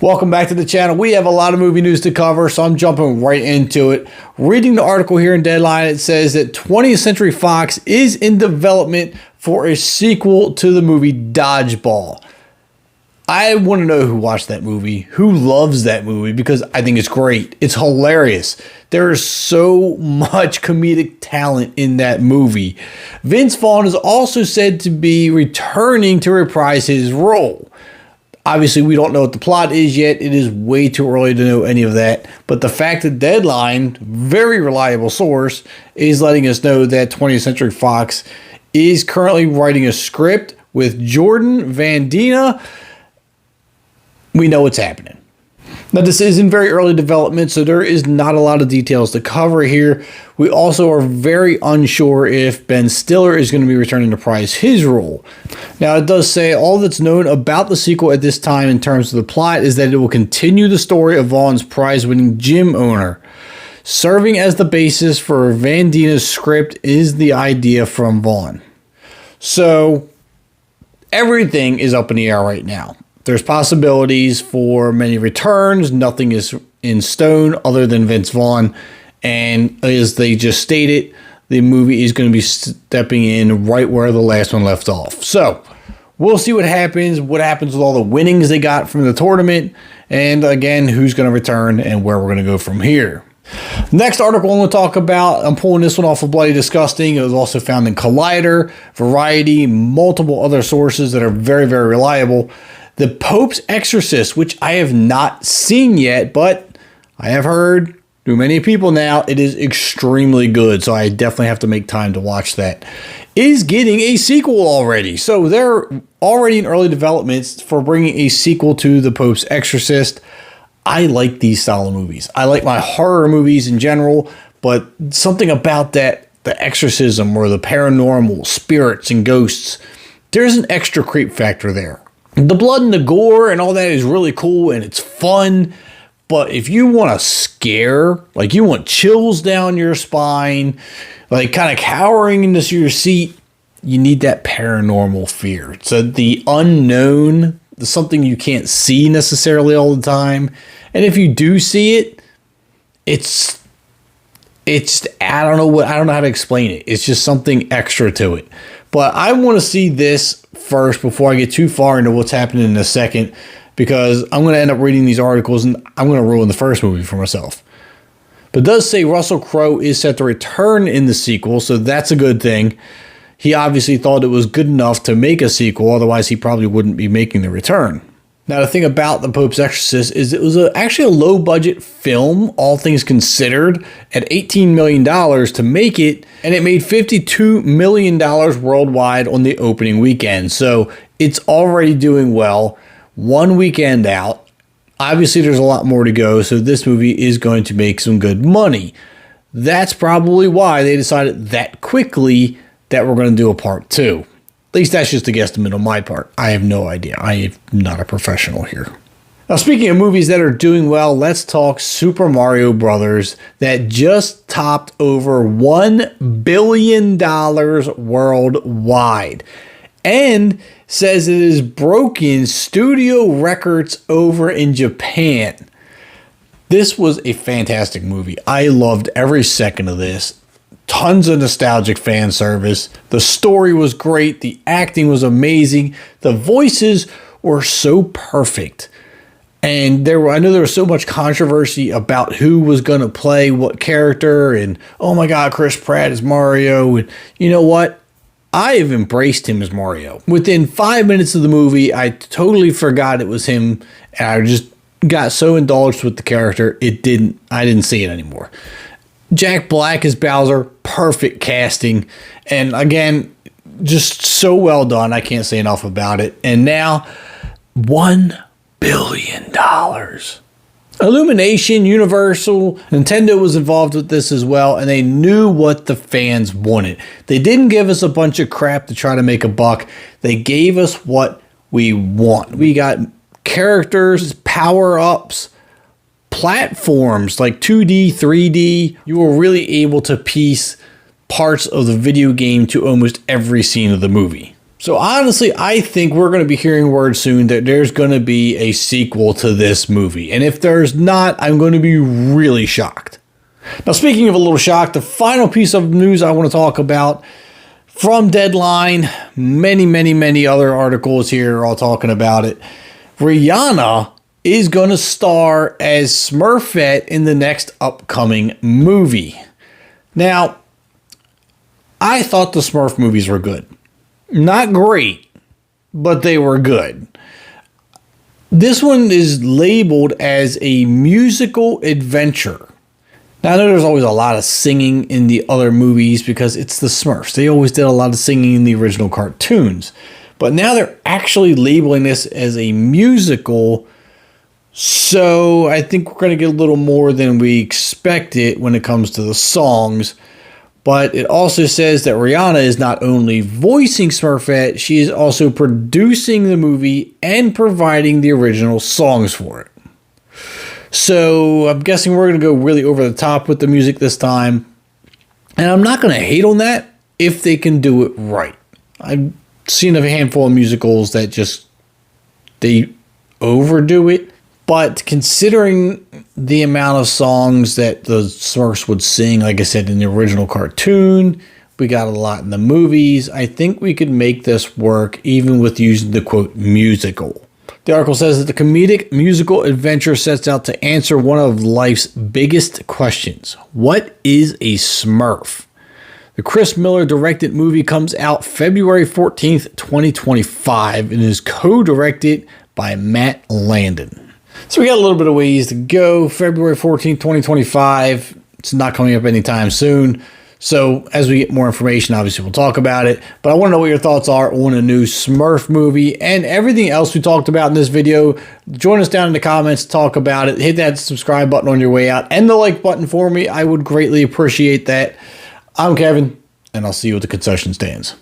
Welcome back to the channel. We have a lot of movie news to cover, so I'm jumping right into it. Reading the article here in Deadline, it says that 20th Century Fox is in development for a sequel to the movie Dodgeball. I want to know who watched that movie, who loves that movie, because I think it's great. It's hilarious. There is so much comedic talent in that movie. Vince Vaughn is also said to be returning to reprise his role. Obviously, we don't know what the plot is yet. It is way too early to know any of that. But the fact that Deadline, very reliable source, is letting us know that 20th Century Fox is currently writing a script with Jordan Van Dina, we know what's happening. Now, this is in very early development, so there is not a lot of details to cover here. We also are very unsure if Ben Stiller is going to be returning to reprise his role. Now, it does say all that's known about the sequel at this time in terms of the plot is that it will continue the story of Vaughn's prize-winning gym owner. Serving as the basis for Van Dina's script is the idea from Vaughn. So, everything is up in the air right now. There's possibilities for many returns. Nothing is in stone other than Vince Vaughn. And as they just stated, the movie is going to be stepping in right where the last one left off. So we'll see what happens with all the winnings they got from the tournament. And again, who's going to return and where we're going to go from here. Next article I'm going to talk about, I'm pulling this one off of Bloody Disgusting. It was also found in Collider, Variety, multiple other sources that are very, very reliable. The Pope's Exorcist, which I have not seen yet, but I have heard through many people now, it is extremely good. So I definitely have to make time to watch that. Is getting a sequel already. So they're already in early developments for bringing a sequel to The Pope's Exorcist. I like these style of movies. I like my horror movies in general, but something about that, the exorcism or the paranormal, spirits and ghosts, there's an extra creep factor there. The blood and the gore and all that is really cool and it's fun. But if you want a scare, like you want chills down your spine, like kind of cowering into your seat, you need that paranormal fear. So the unknown, something you can't see necessarily all the time. And if you do see it, it's I don't know how to explain it. It's just something extra to it. But I want to see this first before I get too far into what's happening in a second, because I'm going to end up reading these articles and I'm going to ruin the first movie for myself. But it does say Russell Crowe is set to return in the sequel, so that's a good thing. He obviously thought it was good enough to make a sequel, otherwise he probably wouldn't be making the return. Now, the thing about The Pope's Exorcist is it was actually a low-budget film, all things considered, at $18 million to make it, and it made $52 million worldwide on the opening weekend. So it's already doing well. One weekend out. Obviously, there's a lot more to go, so this movie is going to make some good money. That's probably why they decided that quickly that we're going to do a part 2. At least that's just a guesstimate on my part. I have no idea. I am not a professional here. Now, speaking of movies that are doing well, let's talk Super Mario Brothers that just topped over $1 billion worldwide and says it has broken studio records over in Japan. This was a fantastic movie. I loved every second of this. Tons of nostalgic fan service. The story was great. The acting was amazing. The voices were so perfect. And I know there was so much controversy about who was going to play what character. And, oh my God, Chris Pratt is Mario. And you know what? I have embraced him as Mario. Within 5 minutes of the movie, I totally forgot it was him. And I just got so indulged with the character, I didn't see it anymore. Jack Black as Bowser, perfect casting. And again, just so well done. I can't say enough about it. And now, $1 billion. Illumination, Universal, Nintendo was involved with this as well, and they knew what the fans wanted. They didn't give us a bunch of crap to try to make a buck. They gave us what we want. We got characters, power-ups, platforms like 2D, 3D. You were really able to piece parts of the video game to almost every scene of the movie. So honestly, I think we're going to be hearing word soon that there's going to be a sequel to this movie. And if there's not, I'm going to be really shocked. Now, speaking of a little shock, the final piece of news I want to talk about from Deadline, many other articles here are all talking about it. Rihanna is going to star as Smurfette in the next upcoming movie. Now, I thought the Smurf movies were good. Not great, but they were good. This one is labeled as a musical adventure. Now, I know there's always a lot of singing in the other movies because it's the Smurfs. They always did a lot of singing in the original cartoons. But now they're actually labeling this as a musical. So I think we're going to get a little more than we expected when it comes to the songs. But it also says that Rihanna is not only voicing Smurfette, she is also producing the movie and providing the original songs for it. So I'm guessing we're going to go really over the top with the music this time. And I'm not going to hate on that if they can do it right. I've seen a handful of musicals that just, they overdo it. But considering the amount of songs that the Smurfs would sing, like I said, in the original cartoon, we got a lot in the movies. I think we could make this work even with using the quote musical. The article says that the comedic musical adventure sets out to answer one of life's biggest questions. What is a Smurf? The Chris Miller directed movie comes out February 14th, 2025 and is co-directed by Matt Landon. So we got a little bit of ways to go. February 14th, 2025. It's not coming up anytime soon. So as we get more information, obviously we'll talk about it. But I want to know what your thoughts are on a new Smurf movie and everything else we talked about in this video. Join us down in the comments, talk about it. Hit that subscribe button on your way out and the like button for me. I would greatly appreciate that. I'm Kevin, and I'll see you at the concession stands.